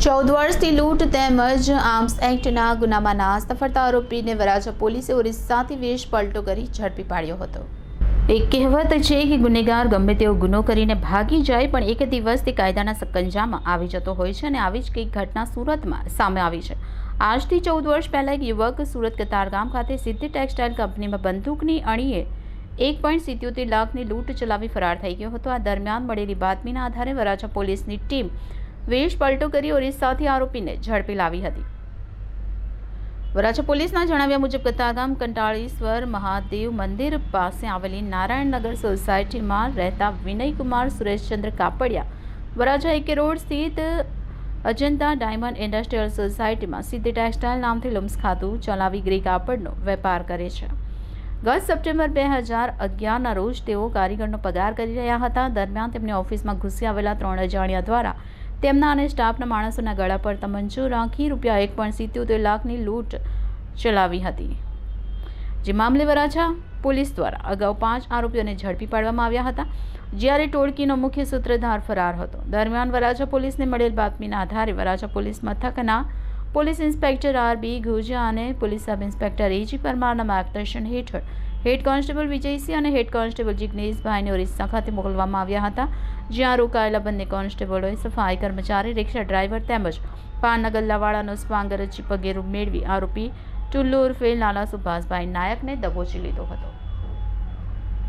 14 વર્ષથી લૂંટ તેમજ આર્મ્સ એક્ટના ગુનામાં નાસ્તા ફરતા આરોપીને વરાછા પોલીસે ઓરિસ્સાથી વેશ પલટો કરી ઝડપી પાડ્યો હતો। એક કહેવત છે કે ગુનેગાર ગમે તેવો ગુનો કરીને ભાગી જાય પણ એક દિવસ તે કાયદાના સકંજામાં આવી જતો હોય છે અને આવી જ કંઈક ઘટના સુરતમાં સામે આવી છે। આજથી 14 વર્ષ પહેલા એક યુવક સુરત કતારગામ ખાતે સિદ્ધિ ટેક્સટાઇલ કંપનીમાં બંદૂકની અણીએ 1.77 લાખની લૂંટ ચલાવી ફરાર થઈ ગયો હતો। આ દરમિયાન મળેલી બાતમીના આધારે વરાછા પોલીસની ટીમ વેશ પલટો કરી ઓરિસ્સાથી આરોપીને ઝડપી લાવી હતી। વરાછા પોલીસના જણાવ્યા મુજબ કતારગામ કંટાળેશ્વર મહાદેવ મંદિર પાસે આવેલી નારાયણનગર સોસાયટીમાં રહેતા વિનયકુમાર સુરેશચંદ્ર કાપડિયા વરાછા એકે રોડ સ્થિત અજંતા ડાયમંડ ઇન્ડસ્ટ્રીયલ સોસાયટીમાં સિદ્ધિ ટેક્સટાઇલ નામથી લુમ્સ ખાતું ચલાવી ગ્રે કાપડનો વેપાર કરે છે। ગત સપ્ટેમ્બર 2011ના રોજ તેઓ કારીગરનો પગાર કરી રહ્યા હતા। દરમિયાન તેમની ઓફિસમાં ઘૂસી આવેલા 3 અજાણ્યા દ્વારા તેમના અને સ્ટાફના માણસોના ગળા પર તમંચો રાખી રૂપિયા 1.77 લાખની લૂંટ ચલાવી હતી। જે મામલે વરાછા પોલીસ દ્વારા અગાઉ 5 આરોપીઓને ઝડપી પાડવામાં આવ્યા હતા, જ્યારે ટોળકીનો મુખ્ય સૂત્રધાર ફરાર હતો। દરમિયાન વરાછા પોલીસને મળેલ બાતમીના આધારે વરાછા પોલીસ મથકના પોલીસ ઇન્સ્પેક્ટર આર.બી. ઘોજા અને પોલીસ સબ ઇન્સ્પેક્ટર એ.જી. પરમારના માર્ગદર્શન હેઠળ હેડ કોન્સ્ટેબલ વિજયસિંહ અને હેડ કોન્સ્ટેબલ જિગ્નેશભાઈને ઓરિસ્સા ખાતે મોકલવામાં આવ્યા હતા, જ્યાં રોકાયેલા બંને કોન્સ્ટેબલોએ સફાઈ કર્મચારી, રિક્ષા ડ્રાઈવર તેમજ પાનના ગલ્લાવાળાનો સ્વાંગ રચી પગેરું મેળવી આરોપી ટુલ્લુ ઉર્ફે લાલા સુભાષભાઈ નાયકને દબોચી લીધો હતો।